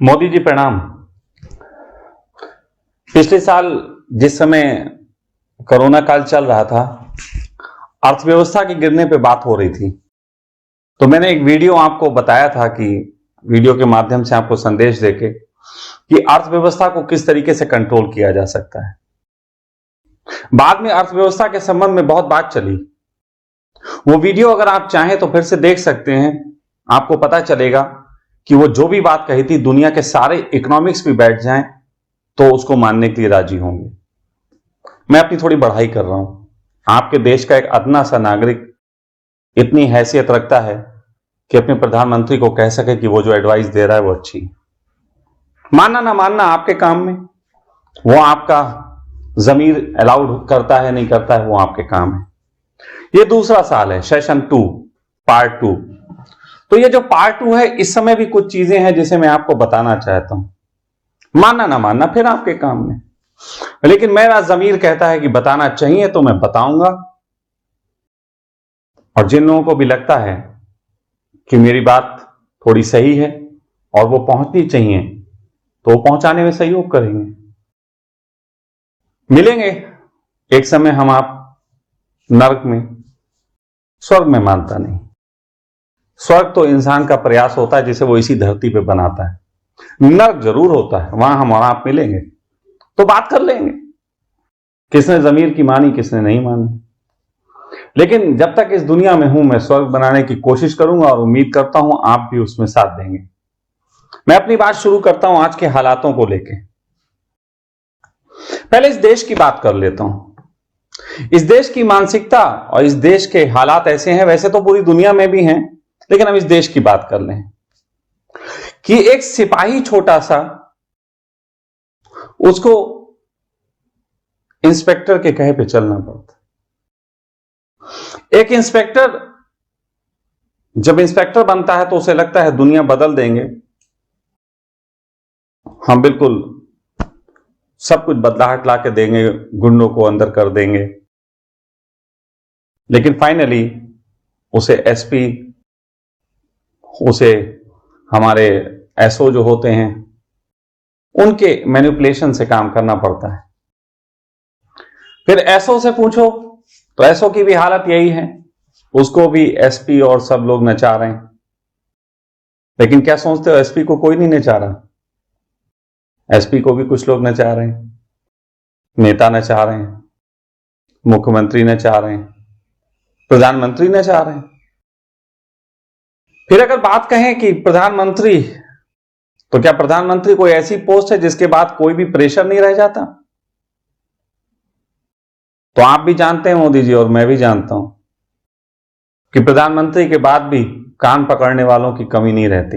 मोदी जी प्रणाम। पिछले साल जिस समय कोरोना काल चल रहा था, अर्थव्यवस्था के गिरने पे बात हो रही थी, तो मैंने एक वीडियो आपको बताया था कि वीडियो के माध्यम से आपको संदेश देके कि अर्थव्यवस्था को किस तरीके से कंट्रोल किया जा सकता है। बाद में अर्थव्यवस्था के संबंध में बहुत बात चली। वो वीडियो अगर आप चाहें तो फिर से देख सकते हैं। आपको पता चलेगा कि वो जो भी बात कही थी, दुनिया के सारे इकोनॉमिक्स भी बैठ जाएं तो उसको मानने के लिए राजी होंगे। मैं अपनी थोड़ी बढ़ाई कर रहा हूं। आपके देश का एक अदना सा नागरिक इतनी हैसियत रखता है कि अपने प्रधानमंत्री को कह सके कि वो जो एडवाइस दे रहा है वो अच्छी है। मानना ना मानना आपके काम में, वो आपका जमीर अलाउड करता है नहीं करता है, वो आपके काम है। ये दूसरा साल है, सेशन 2 पार्ट 2। तो ये जो पार्ट 2 है, इस समय भी कुछ चीजें हैं जिसे मैं आपको बताना चाहता हूं। मानना ना मानना फिर आपके काम में, लेकिन मेरा जमीर कहता है कि बताना चाहिए तो मैं बताऊंगा। और जिन लोगों को भी लगता है कि मेरी बात थोड़ी सही है और वो पहुंचनी चाहिए, तो वो पहुंचाने में सहयोग करेंगे। मिलेंगे एक समय हम आप नर्क में, स्वर्ग में मानता नहीं। स्वर्ग तो इंसान का प्रयास होता है जिसे वो इसी धरती पे बनाता है। नर्क जरूर होता है, वहां हम और आप मिलेंगे तो बात कर लेंगे, किसने जमीर की मानी किसने नहीं मानी। लेकिन जब तक इस दुनिया में हूं, मैं स्वर्ग बनाने की कोशिश करूंगा और उम्मीद करता हूं आप भी उसमें साथ देंगे। मैं अपनी बात शुरू करता हूं आज के हालातों को लेकर। पहले इस देश की बात कर लेता हूं। इस देश की मानसिकता और इस देश के हालात ऐसे हैं, वैसे तो पूरी दुनिया में भी हैं, लेकिन हम इस देश की बात कर लें कि एक सिपाही छोटा सा, उसको इंस्पेक्टर के कहे पे चलना पड़ता। एक इंस्पेक्टर जब इंस्पेक्टर बनता है तो उसे लगता है दुनिया बदल देंगे, हम बिल्कुल सब कुछ बदलाहट ला के देंगे, गुंडों को अंदर कर देंगे। लेकिन फाइनली उसे एसपी, उसे हमारे एसओ जो होते हैं, उनके मैनिपुलेशन से काम करना पड़ता है। फिर एसओ से पूछो तो एसओ की भी हालत यही है, उसको भी एसपी और सब लोग नचा रहे हैं। लेकिन क्या सोचते हो, एसपी को कोई नहीं नचा रहा। एसपी को भी कुछ लोग नचा रहे हैं, नेता नचा रहे हैं, मुख्यमंत्री नचा रहे हैं, प्रधानमंत्री नचा रहे हैं। फिर अगर बात कहें कि प्रधानमंत्री, तो क्या प्रधानमंत्री कोई ऐसी पोस्ट है जिसके बाद कोई भी प्रेशर नहीं रह जाता? तो आप भी जानते हैं मोदी जी और मैं भी जानता हूं कि प्रधानमंत्री के बाद भी कान पकड़ने वालों की कमी नहीं रहती।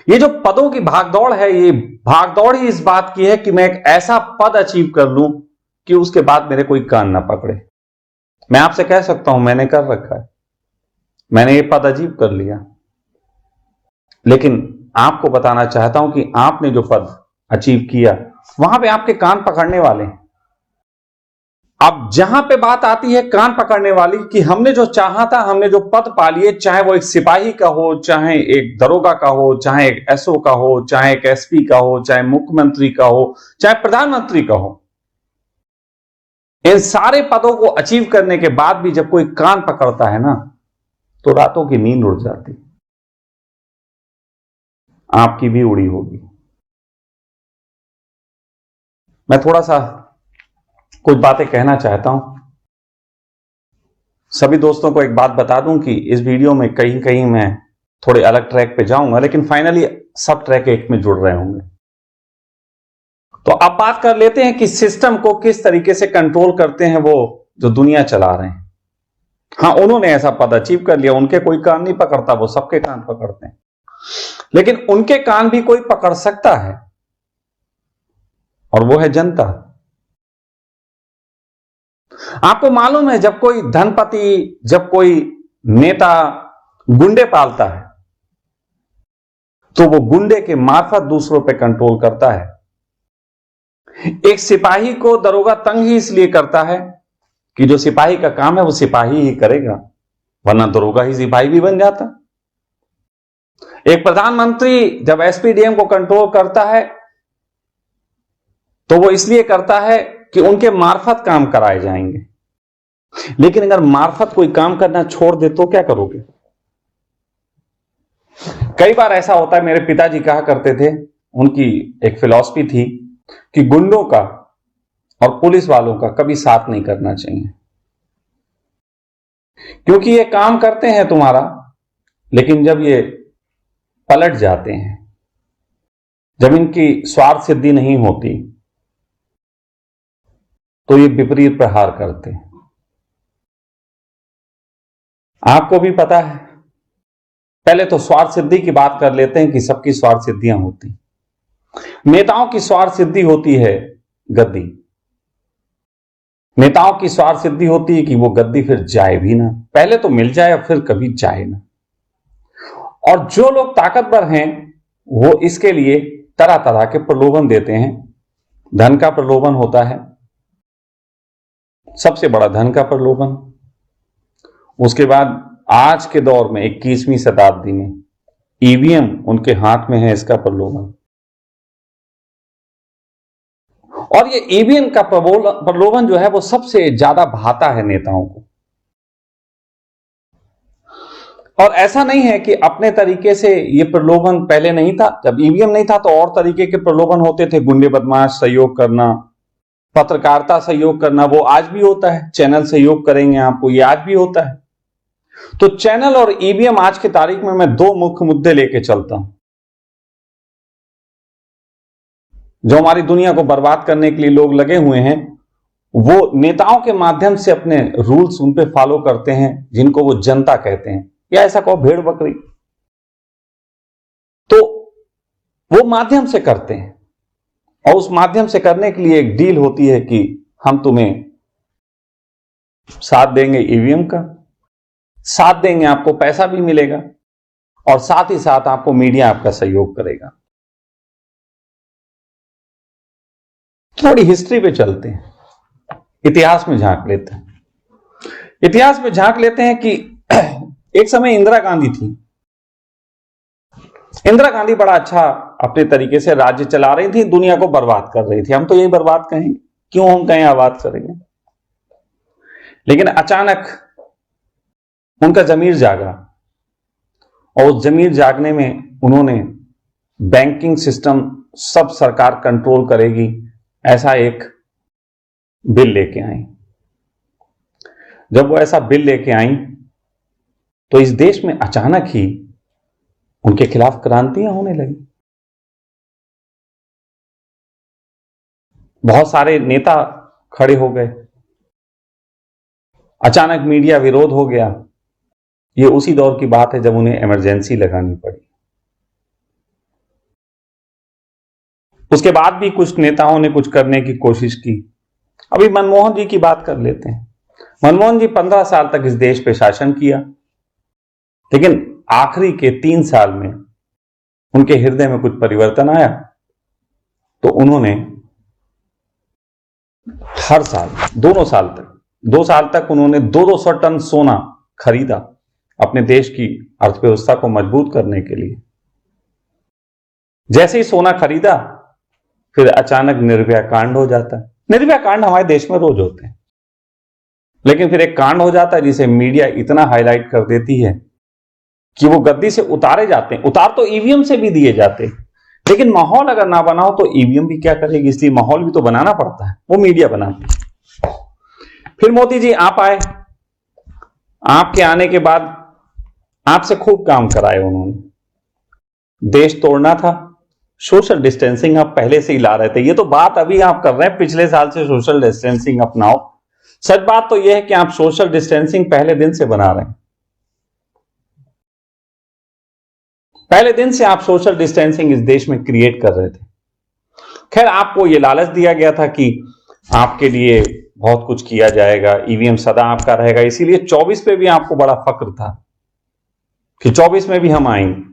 ये जो पदों की भागदौड़ है, ये भागदौड़ ही इस बात की है कि मैं एक ऐसा पद अचीव कर लूं कि उसके बाद मेरे कोई कान ना पकड़े। मैं आपसे कह सकता हूं मैंने कर रखा है, मैंने ये पद अचीव कर लिया। लेकिन आपको बताना चाहता हूं कि आपने जो पद अचीव किया, वहां पे आपके कान पकड़ने वाले हैं। अब जहां पे बात आती है कान पकड़ने वाली कि हमने जो चाहा था, हमने जो पद पा लिए, चाहे वो एक सिपाही का हो, चाहे एक दरोगा का हो, चाहे एक एसओ का हो, चाहे एक एसपी का हो, चाहे मुख्यमंत्री का हो, चाहे प्रधानमंत्री का हो, इन सारे पदों को अचीव करने के बाद भी जब कोई कान पकड़ता है ना, तो रातों की नींद उड़ जाती। आपकी भी उड़ी होगी। मैं थोड़ा सा कुछ बातें कहना चाहता हूं। सभी दोस्तों को एक बात बता दूं कि इस वीडियो में कहीं कहीं मैं थोड़े अलग ट्रैक पे जाऊंगा, लेकिन फाइनली सब ट्रैक एक में जुड़ रहे होंगे। तो अब बात कर लेते हैं कि सिस्टम को किस तरीके से कंट्रोल करते हैं वो जो दुनिया चला रहे हैं। हाँ, उन्होंने ऐसा पद अचीव कर लिया, उनके कोई कान नहीं पकड़ता, वो सबके कान पकड़ते हैं। लेकिन उनके कान भी कोई पकड़ सकता है, और वो है जनता। आपको मालूम है, जब कोई धनपति, जब कोई नेता गुंडे पालता है, तो वो गुंडे के मार्फत दूसरों पे कंट्रोल करता है। एक सिपाही को दरोगा तंग ही इसलिए करता है कि जो सिपाही का काम है वो सिपाही ही करेगा, वरना दरोगा ही सिपाही भी बन जाता। एक प्रधानमंत्री जब एसपीडीएम को कंट्रोल करता है तो वो इसलिए करता है कि उनके मार्फत काम कराए जाएंगे। लेकिन अगर मार्फत कोई काम करना छोड़ दे तो क्या करोगे? कई बार ऐसा होता है, मेरे पिताजी कहा करते थे, उनकी एक फिलॉसफी थी कि गुंडों का और पुलिस वालों का कभी साथ नहीं करना चाहिए, क्योंकि ये काम करते हैं तुम्हारा, लेकिन जब ये पलट जाते हैं, जब इनकी स्वार्थ सिद्धि नहीं होती, तो ये विपरीत प्रहार करते हैं। आपको भी पता है, पहले तो स्वार्थ सिद्धि की बात कर लेते हैं कि सबकी स्वार्थ सिद्धियां होती। नेताओं की स्वार्थ सिद्धि होती है गद्दी। नेताओं की स्वार्थ सिद्धि होती है कि वो गद्दी फिर जाए भी ना, पहले तो मिल जाए और फिर कभी जाए ना। और जो लोग ताकतवर हैं वो इसके लिए तरह तरह के प्रलोभन देते हैं। धन का प्रलोभन होता है, सबसे बड़ा धन का प्रलोभन। उसके बाद आज के दौर में 21वीं शताब्दी में ईवीएम उनके हाथ में है, इसका प्रलोभन। और ये ईवीएम का प्रलोभन जो है वो सबसे ज्यादा भाता है नेताओं को। और ऐसा नहीं है कि अपने तरीके से ये प्रलोभन पहले नहीं था, जब ईवीएम नहीं था तो और तरीके के प्रलोभन होते थे। गुंडे बदमाश सहयोग करना, पत्रकारिता सहयोग करना, वो आज भी होता है। चैनल सहयोग करेंगे आपको, ये आज भी होता है। तो चैनल और ईवीएम आज की तारीख में मैं दो मुख्य मुद्दे लेके चलता हूं जो हमारी दुनिया को बर्बाद करने के लिए लोग लगे हुए हैं। वो नेताओं के माध्यम से अपने रूल्स उन पे फॉलो करते हैं जिनको वो जनता कहते हैं, या ऐसा कहो भेड़ बकरी। तो वो माध्यम से करते हैं, और उस माध्यम से करने के लिए एक डील होती है कि हम तुम्हें साथ देंगे, ईवीएम का साथ देंगे, आपको पैसा भी मिलेगा, और साथ ही साथ आपको मीडिया आपका सहयोग करेगा। थोड़ी हिस्ट्री पे चलते हैं, इतिहास में झांक लेते हैं। इतिहास में झांक लेते हैं कि एक समय इंदिरा गांधी थी। इंदिरा गांधी बड़ा अच्छा अपने तरीके से राज्य चला रही थी, दुनिया को बर्बाद कर रही थी। हम तो यही बर्बाद कहेंगे, क्यों हम कहें आबाद करेंगे। लेकिन अचानक उनका जमीर जागा, और उस जमीर जागने में उन्होंने बैंकिंग सिस्टम सब सरकार कंट्रोल करेगी ऐसा एक बिल लेके आई। जब वो ऐसा बिल लेके आई तो इस देश में अचानक ही उनके खिलाफ क्रांतियां होने लगी। बहुत सारे नेता खड़े हो गए, अचानक मीडिया विरोध हो गया। ये उसी दौर की बात है जब उन्हें इमरजेंसी लगानी पड़ी। उसके बाद भी कुछ नेताओं ने कुछ करने की कोशिश की। अभी मनमोहन जी की बात कर लेते हैं। मनमोहन जी 15 साल तक इस देश पे शासन किया, लेकिन आखिरी के 3 साल में उनके हृदय में कुछ परिवर्तन आया। तो उन्होंने हर साल 2 साल तक उन्होंने 200 टन सोना खरीदा अपने देश की अर्थव्यवस्था को मजबूत करने के लिए। जैसे ही सोना खरीदा, फिर अचानक निर्भया कांड हो जाता है। निर्भया कांड हमारे देश में रोज होते हैं, लेकिन फिर एक कांड हो जाता है जिसे मीडिया इतना हाईलाइट कर देती है कि वो गद्दी से उतारे जाते हैं। उतार तो ईवीएम से भी दिए जाते हैं, लेकिन माहौल अगर ना बना हो तो ईवीएम भी क्या करेगी, इसलिए माहौल भी तो बनाना पड़ता है, वो मीडिया बनाती है। फिर मोदी जी आप आए, आपके आने के बाद आपसे खूब काम कराए उन्होंने। देश तोड़ना था, सोशल डिस्टेंसिंग आप पहले से ही ला रहे थे। ये तो बात अभी आप कर रहे हैं, पिछले साल से सोशल डिस्टेंसिंग अपनाओ। सच बात तो यह है कि आप सोशल डिस्टेंसिंग पहले दिन से बना रहे हैं। पहले दिन से आप सोशल डिस्टेंसिंग इस देश में क्रिएट कर रहे थे। खैर, आपको यह लालच दिया गया था कि आपके लिए बहुत कुछ किया जाएगा, ईवीएम सदा आपका रहेगा, इसीलिए 24 पे भी आपको बड़ा फक्र था कि 24 में भी हम आएंगे।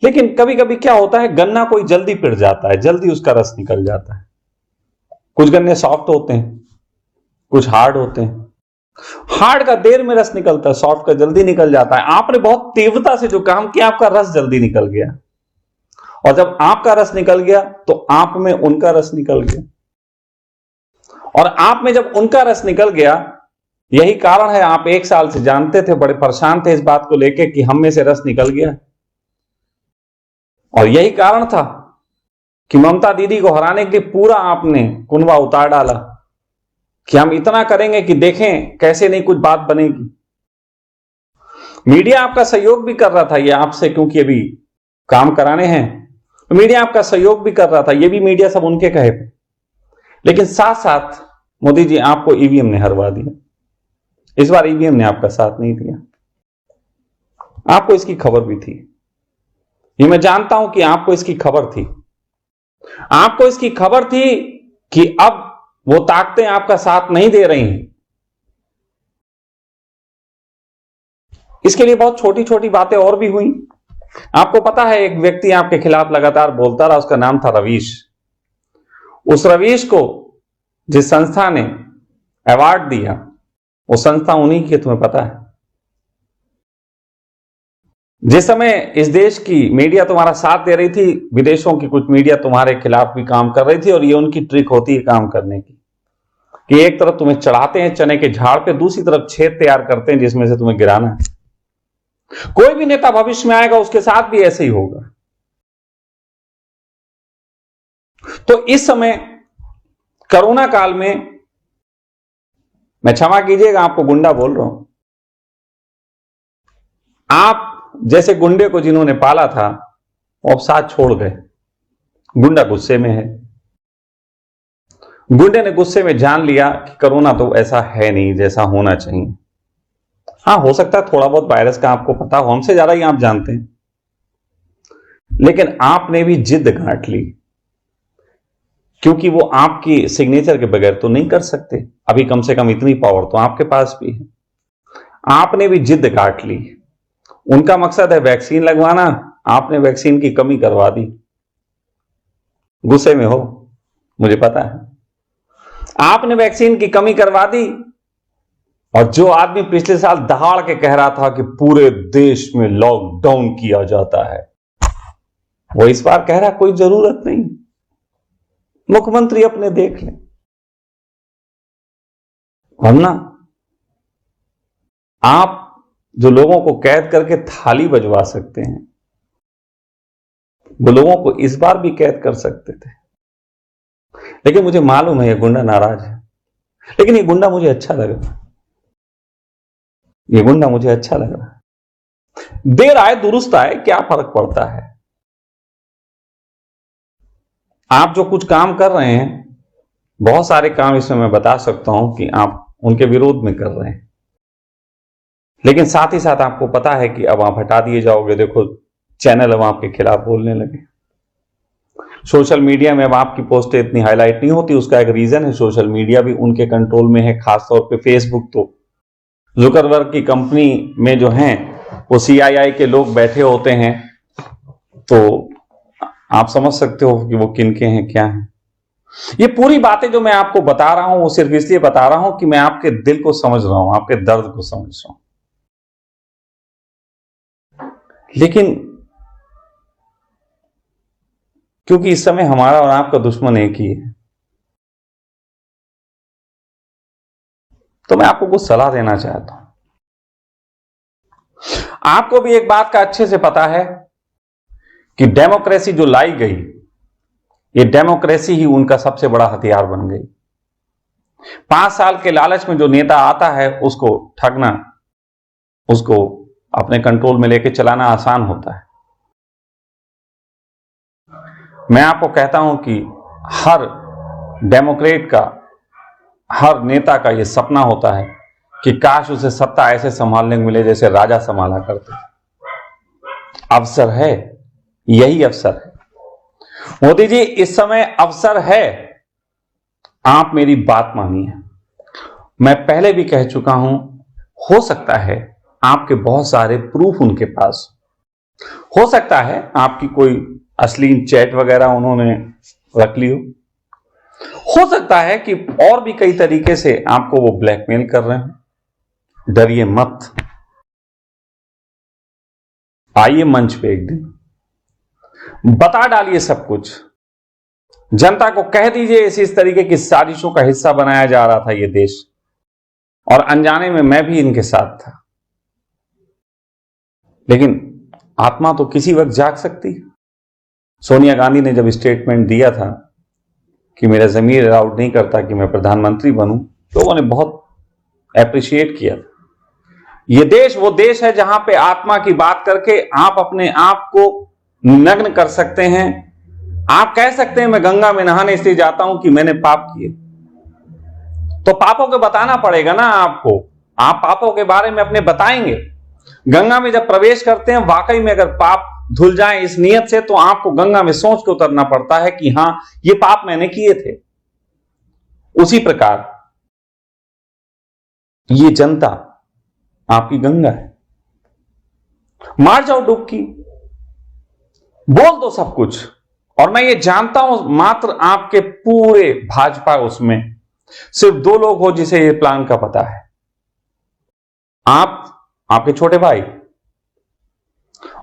लेकिन कभी कभी क्या होता है, गन्ना कोई जल्दी पिट जाता है, जल्दी उसका रस निकल जाता है। कुछ गन्ने सॉफ्ट होते हैं, कुछ हार्ड होते हैं। हार्ड का देर में रस निकलता है, सॉफ्ट का जल्दी निकल जाता है। आपने बहुत तीव्रता से जो काम किया, आपका रस जल्दी निकल गया, और जब आपका रस निकल गया तो आप में उनका रस निकल गया, और आप में जब उनका रस निकल गया, यही कारण है आप 1 साल से जानते थे, बड़े परेशान थे इस बात को लेकर कि हम में से रस निकल गया, और यही कारण था कि ममता दीदी को हराने के पूरा आपने कुनबा उतार डाला कि हम इतना करेंगे कि देखें कैसे नहीं कुछ बात बनेगी। मीडिया आपका सहयोग भी कर रहा था, ये आपसे क्योंकि अभी काम कराने हैं, तो मीडिया आपका सहयोग भी कर रहा था, ये भी मीडिया सब उनके कहे थे। लेकिन साथ साथ मोदी जी आपको ईवीएम ने हरवा दिया। इस बार ईवीएम ने आपका साथ नहीं दिया, आपको इसकी खबर भी थी, ये मैं जानता हूं कि आपको इसकी खबर थी। आपको इसकी खबर थी कि अब वो ताकतें आपका साथ नहीं दे रही हैं। इसके लिए बहुत छोटी छोटी बातें और भी हुई। आपको पता है, एक व्यक्ति आपके खिलाफ लगातार बोलता रहा, उसका नाम था रवीश। उस रवीश को जिस संस्था ने अवार्ड दिया, वो संस्था उन्हीं की, तुम्हें पता है। जिस समय इस देश की मीडिया तुम्हारा साथ दे रही थी, विदेशों की कुछ मीडिया तुम्हारे खिलाफ भी काम कर रही थी, और ये उनकी ट्रिक होती है काम करने की, कि एक तरफ तुम्हें चढ़ाते हैं चने के झाड़ पे, दूसरी तरफ छेद तैयार करते हैं जिसमें से तुम्हें गिराना है। कोई भी नेता भविष्य में आएगा, उसके साथ भी ऐसे ही होगा। तो इस समय कोरोना काल में, मैं क्षमा कीजिएगा आपको गुंडा बोल रहा हूं, आप जैसे गुंडे को जिन्होंने पाला था वो अब साथ छोड़ गए। गुंडा गुस्से में है, गुंडे ने गुस्से में जान लिया कि कोरोना तो ऐसा है नहीं जैसा होना चाहिए। हां, हो सकता है थोड़ा बहुत वायरस का आपको पता हो, हमसे ज्यादा ही आप जानते हैं, लेकिन आपने भी जिद गांठ ली, क्योंकि वो आपकी सिग्नेचर के बगैर तो नहीं कर सकते। अभी कम से कम इतनी पावर तो आपके पास भी है। आपने भी जिद काट ली। उनका मकसद है वैक्सीन लगवाना, आपने वैक्सीन की कमी करवा दी। गुस्से में हो, मुझे पता है। आपने वैक्सीन की कमी करवा दी, और जो आदमी पिछले साल दहाड़ के कह रहा था कि पूरे देश में लॉकडाउन किया जाता है, वो इस बार कह रहा कोई जरूरत नहीं, मुख्यमंत्री अपने देख लें। वरना आप जो लोगों को कैद करके थाली बजवा सकते हैं, वो लोगों को इस बार भी कैद कर सकते थे। लेकिन मुझे मालूम है ये गुंडा नाराज है, लेकिन ये गुंडा मुझे अच्छा लग रहा है, ये गुंडा मुझे अच्छा लग रहा है। देर आए दुरुस्त आए, क्या फर्क पड़ता है। आप जो कुछ काम कर रहे हैं, बहुत सारे काम इसमें मैं बता सकता हूं कि आप उनके विरोध में कर रहे हैं, लेकिन साथ ही साथ आपको पता है कि अब आप हटा दिए जाओगे। देखो, चैनल अब आपके खिलाफ बोलने लगे, सोशल मीडिया में अब आपकी पोस्टें इतनी हाईलाइट नहीं होती। उसका एक रीजन है, सोशल मीडिया भी उनके कंट्रोल में है, खासतौर पे फेसबुक। तो जुकरबर्ग की कंपनी में जो हैं वो CII के लोग बैठे होते हैं, तो आप समझ सकते हो कि वो किनके हैं, क्या हैं। ये पूरी बातें जो मैं आपको बता रहा हूं, वो सिर्फ इसलिए बता रहा हूं कि मैं आपके दिल को समझ रहा हूं, आपके दर्द को समझ रहा हूं। लेकिन क्योंकि इस समय हमारा और आपका दुश्मन एक ही है, तो मैं आपको कुछ सलाह देना चाहता हूं। आपको भी एक बात का अच्छे से पता है कि डेमोक्रेसी जो लाई गई, ये डेमोक्रेसी ही उनका सबसे बड़ा हथियार बन गई। 5 साल के लालच में जो नेता आता है, उसको ठगना, उसको अपने कंट्रोल में लेके चलाना आसान होता है। मैं आपको कहता हूं कि हर डेमोक्रेट का, हर नेता का यह सपना होता है कि काश उसे सत्ता ऐसे संभालने को मिले जैसे राजा संभाला करते। अवसर है, यही अवसर है मोदी जी, इस समय अवसर है। आप मेरी बात मानिए। मैं पहले भी कह चुका हूं, हो सकता है आपके बहुत सारे प्रूफ उनके पास, हो सकता है आपकी कोई अश्लील चैट वगैरह उन्होंने रख ली हो सकता है कि और भी कई तरीके से आपको वो ब्लैकमेल कर रहे हैं। डरिए मत, आइए मंच पे एक दिन बता डालिए सब कुछ, जनता को कह दीजिए इस तरीके की साजिशों का हिस्सा बनाया जा रहा था ये देश, और अनजाने में मैं भी इनके साथ था। लेकिन आत्मा तो किसी वक्त जाग सकती है। सोनिया गांधी ने जब स्टेटमेंट दिया था कि मेरा ज़मीर अलाउड नहीं करता कि मैं प्रधानमंत्री बनूं, लोगों ने बहुत एप्रिशिएट किया। यह देश वो देश है जहां पे आत्मा की बात करके आप अपने आप को नग्न कर सकते हैं। आप कह सकते हैं मैं गंगा में नहाने इसलिए जाता हूं कि मैंने पाप किए, तो पापों को बताना पड़ेगा ना आपको। आप पापों के बारे में अपने बताएंगे। गंगा में जब प्रवेश करते हैं, वाकई में अगर पाप धुल जाए इस नियत से, तो आपको गंगा में सोच के उतरना पड़ता है कि हां ये पाप मैंने किए थे। उसी प्रकार ये जनता आपकी गंगा है। मार जाओ डुबकी, बोल दो सब कुछ। और मैं ये जानता हूं मात्र आपके पूरे भाजपा उसमें सिर्फ 2 लोग हो जिसे ये प्लान का पता है, आप, आपके छोटे भाई,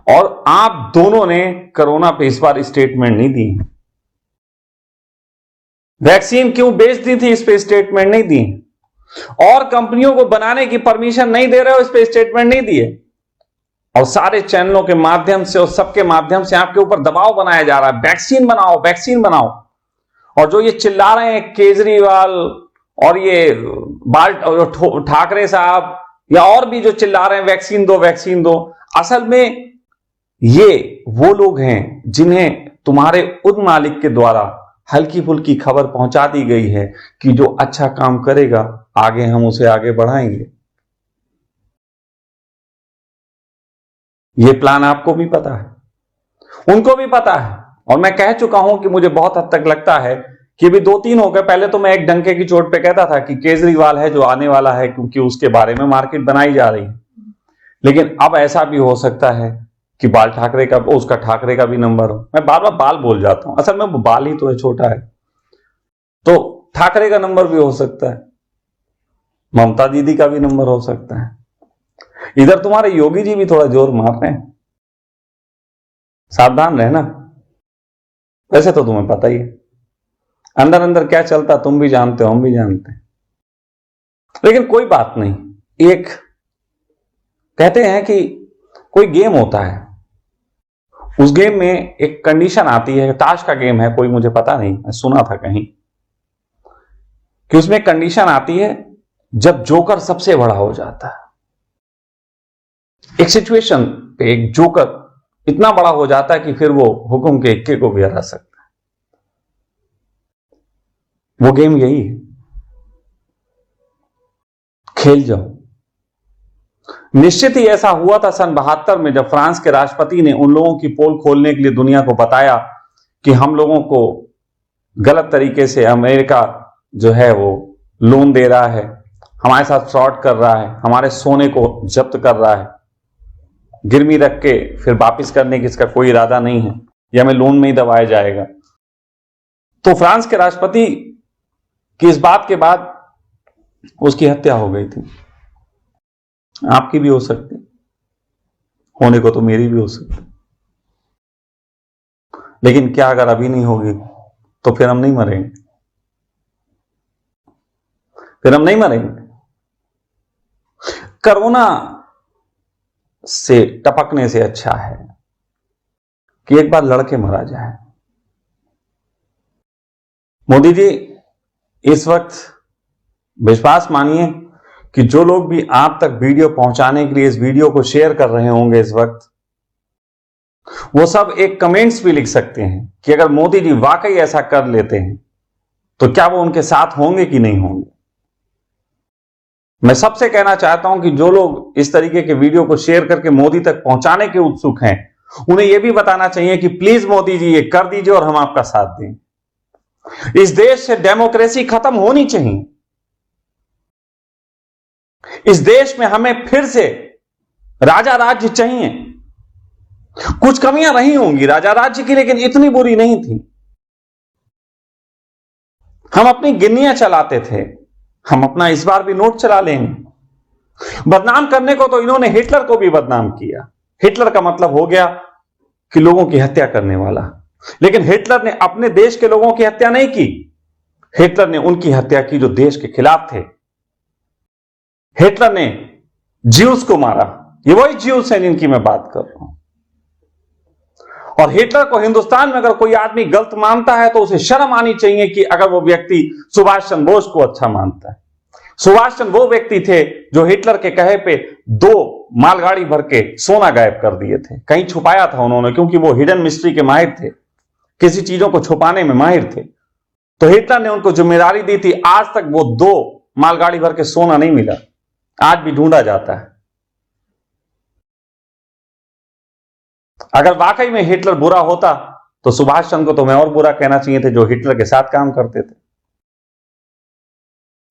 और आप दोनों ने कोरोना पे इस बार स्टेटमेंट नहीं दी। वैक्सीन क्यों बेच दी थी, इस पे स्टेटमेंट नहीं दी। और कंपनियों को बनाने की परमिशन नहीं दे रहे हो, इस पे स्टेटमेंट नहीं दिए। और सारे चैनलों के माध्यम से और सबके माध्यम से आपके ऊपर दबाव बनाया जा रहा है, वैक्सीन बनाओ, वैक्सीन बनाओ। और जो ये चिल्ला रहे हैं केजरीवाल और ये ठाकरे साहब या और भी जो चिल्ला रहे हैं वैक्सीन दो, वैक्सीन दो, असल में ये वो लोग हैं जिन्हें तुम्हारे उन मालिक के द्वारा हल्की फुल्की खबर पहुंचा दी गई है कि जो अच्छा काम करेगा आगे हम उसे आगे बढ़ाएंगे। ये प्लान आपको भी पता है, उनको भी पता है। और मैं कह चुका हूं कि मुझे बहुत हद तक लगता है कि भी 2-3 हो गए। पहले तो मैं एक डंके की चोट पे कहता था कि केजरीवाल है जो आने वाला है, क्योंकि उसके बारे में मार्केट बनाई जा रही है। लेकिन अब ऐसा भी हो सकता है कि बाल ठाकरे का, उसका ठाकरे का भी नंबर हो। मैं बार बार बाल बोल जाता हूं, असल में वो बाल ही तो है, छोटा है, तो ठाकरे का नंबर भी हो सकता है, ममता दीदी का भी नंबर हो सकता है। इधर तुम्हारे योगी जी भी थोड़ा जोर मार रहे हैं, सावधान रहना। वैसे तो तुम्हें पता ही है अंदर अंदर क्या चलता, तुम भी जानते हो, हम भी जानते हैं। लेकिन कोई बात नहीं। एक कहते हैं कि कोई गेम होता है, उस गेम में एक कंडीशन आती है, ताश का गेम है कोई, मुझे पता नहीं, मैं सुना था कहीं कि उसमें कंडीशन आती है जब जोकर सबसे बड़ा हो जाता है। एक सिचुएशन पे एक जोकर इतना बड़ा हो जाता है कि फिर वो हुक्म के इक्के को भी हरा सकता है। वो गेम यही है, खेल जाओ। निश्चित ही ऐसा हुआ था सन 72 में, जब फ्रांस के राष्ट्रपति ने उन लोगों की पोल खोलने के लिए दुनिया को बताया कि हम लोगों को गलत तरीके से अमेरिका जो है वो लोन दे रहा है, हमारे साथ फ्रॉड कर रहा है, हमारे सोने को जब्त कर रहा है, गिरवी रख के फिर वापिस करने की इसका कोई इरादा नहीं है, यह हमें लोन में ही दबाया जाएगा। तो फ्रांस के राष्ट्रपति की इस बात के बाद उसकी हत्या हो गई थी। आपकी भी हो सकती, होने को तो मेरी भी हो सकती। लेकिन क्या अगर अभी नहीं होगी तो फिर हम नहीं मरेंगे, फिर हम नहीं मरेंगे। कोरोना से टपकने से अच्छा है कि एक बार लड़के मरा जाए। मोदी जी, इस वक्त विश्वास मानिए कि जो लोग भी आप तक वीडियो पहुंचाने के लिए इस वीडियो को शेयर कर रहे होंगे इस वक्त, वो सब एक कमेंट्स भी लिख सकते हैं कि अगर मोदी जी वाकई ऐसा कर लेते हैं तो क्या वो उनके साथ होंगे कि नहीं होंगे। मैं सबसे कहना चाहता हूं कि जो लोग इस तरीके के वीडियो को शेयर करके मोदी तक पहुंचाने के उत्सुक हैं, उन्हें यह भी बताना चाहिए कि प्लीज मोदी जी ये कर दीजिए और हम आपका साथ दें। इस देश से डेमोक्रेसी खत्म होनी चाहिए। इस देश में हमें फिर से राजा राज्य चाहिए। कुछ कमियां रही होंगी राजा राज्य की, लेकिन इतनी बुरी नहीं थी। हम अपनी गिन्नियां चलाते थे, हम अपना इस बार भी नोट चला लेंगे। बदनाम करने को तो इन्होंने हिटलर को भी बदनाम किया। हिटलर का मतलब हो गया कि लोगों की हत्या करने वाला, लेकिन हिटलर ने अपने देश के लोगों की हत्या नहीं की। हिटलर ने उनकी हत्या की जो देश के खिलाफ थे। हिटलर ने ज्यूस को मारा। ये वही ज्यूस है जिनकी मैं बात कर रहा हूं। और हिटलर को हिंदुस्तान में अगर कोई आदमी गलत मानता है तो उसे शर्म आनी चाहिए कि अगर वो व्यक्ति सुभाष चंद्र बोस को अच्छा मानता है। सुभाष चंद्र वो व्यक्ति थे जो हिटलर के कहे पे 2 मालगाड़ी भर के सोना गायब कर दिए थे। कहीं छुपाया था उन्होंने, क्योंकि वो हिडन मिस्ट्री के माहिर थे, किसी चीजों को छुपाने में माहिर थे। तो हिटलर ने उनको जिम्मेदारी दी थी। आज तक वो 2 मालगाड़ी भर के सोना नहीं मिला, आज भी ढूंढा जाता है। अगर वाकई में हिटलर बुरा होता तो सुभाष चंद्र को तो मैं और बुरा कहना चाहिए थे जो हिटलर के साथ काम करते थे।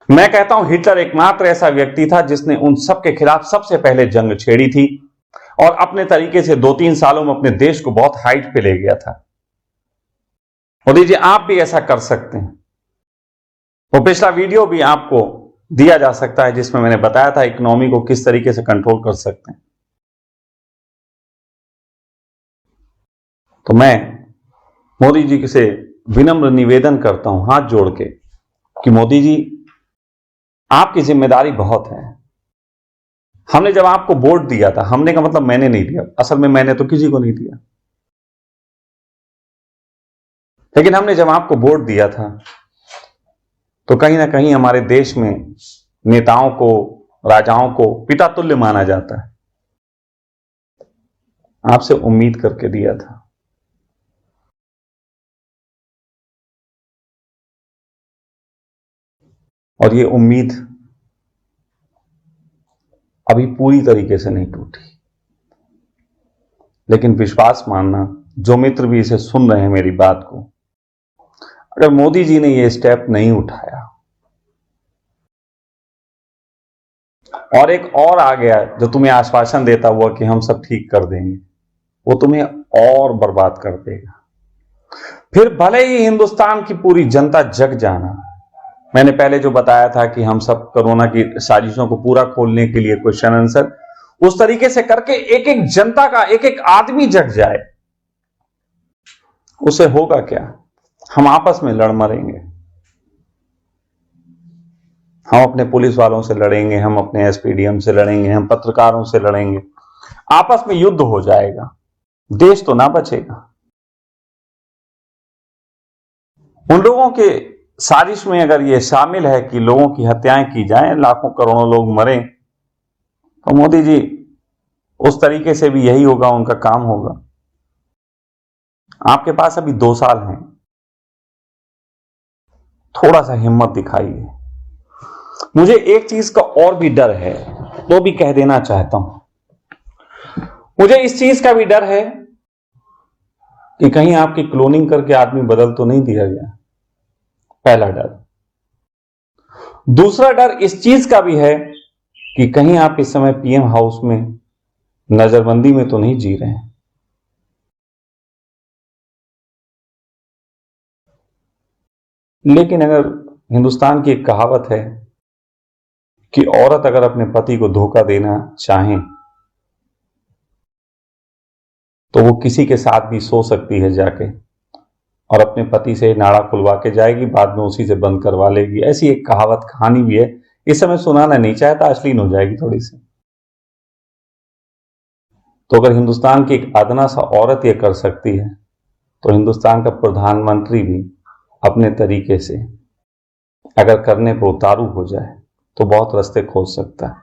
मैं कहता हूं हिटलर एकमात्र ऐसा व्यक्ति था जिसने उन सब के खिलाफ सबसे पहले जंग छेड़ी थी और अपने तरीके से 2-3 सालों में अपने देश को बहुत हाइट पे ले गया था। मोदी जी, आप भी ऐसा कर सकते हैं। वो पिछला वीडियो भी आपको दिया जा सकता है जिसमें मैंने बताया था इकोनॉमी को किस तरीके से कंट्रोल कर सकते हैं। तो मैं मोदी जी से विनम्र निवेदन करता हूं हाथ जोड़ के कि मोदी जी, आपकी जिम्मेदारी बहुत है। हमने जब आपको वोट दिया था, हमने का मतलब मैंने नहीं दिया, असल में मैंने तो किसी को नहीं दिया, लेकिन हमने जब आपको वोट दिया था तो कहीं ना कहीं हमारे देश में नेताओं को, राजाओं को पिता तुल्य माना जाता है। आपसे उम्मीद करके दिया था। और ये उम्मीद अभी पूरी तरीके से नहीं टूटी, लेकिन विश्वास मानना, जो मित्र भी इसे सुन रहे हैं मेरी बात को, अगर मोदी जी ने ये स्टेप नहीं उठाया और एक और आ गया जो तुम्हें आश्वासन देता हुआ कि हम सब ठीक कर देंगे, वो तुम्हें और बर्बाद कर देगा। फिर भले ही हिंदुस्तान की पूरी जनता जग जाना, मैंने पहले जो बताया था कि हम सब कोरोना की साजिशों को पूरा खोलने के लिए क्वेश्चन आंसर उस तरीके से करके एक एक जनता का, एक एक आदमी जग जाए, उसे होगा क्या? हम आपस में लड़ मरेंगे। हम अपने पुलिस वालों से लड़ेंगे, हम अपने एसपीडीएम से लड़ेंगे, हम पत्रकारों से लड़ेंगे, आपस में युद्ध हो जाएगा, देश तो ना बचेगा। उन लोगों के साजिश में अगर ये शामिल है कि लोगों की हत्याएं की जाएं, लाखों करोड़ों लोग मरें, तो मोदी जी उस तरीके से भी यही होगा, उनका काम होगा। आपके पास अभी 2 साल हैं, थोड़ा सा हिम्मत दिखाइए। मुझे एक चीज का और भी डर है, तो भी कह देना चाहता हूं। मुझे इस चीज का भी डर है कि कहीं आपकी क्लोनिंग करके आदमी बदल तो नहीं दिया गया, पहला डर। दूसरा डर इस चीज का भी है कि कहीं आप इस समय पीएम हाउस में नजरबंदी में तो नहीं जी रहे हैं। लेकिन अगर हिंदुस्तान की एक कहावत है कि औरत अगर अपने पति को धोखा देना चाहें तो वो किसी के साथ भी सो सकती है जाके, और अपने पति से नाड़ा खुलवा के जाएगी, बाद में उसी से बंद करवा लेगी। ऐसी एक कहावत, कहानी भी है। इस समय सुनाना नहीं चाहता, अश्लील हो जाएगी थोड़ी सी। तो अगर हिंदुस्तान की एक अदना सा औरत ये कर सकती है, तो हिंदुस्तान का प्रधानमंत्री भी अपने तरीके से अगर करने पर उतारू हो जाए तो बहुत रास्ते खोज सकता है।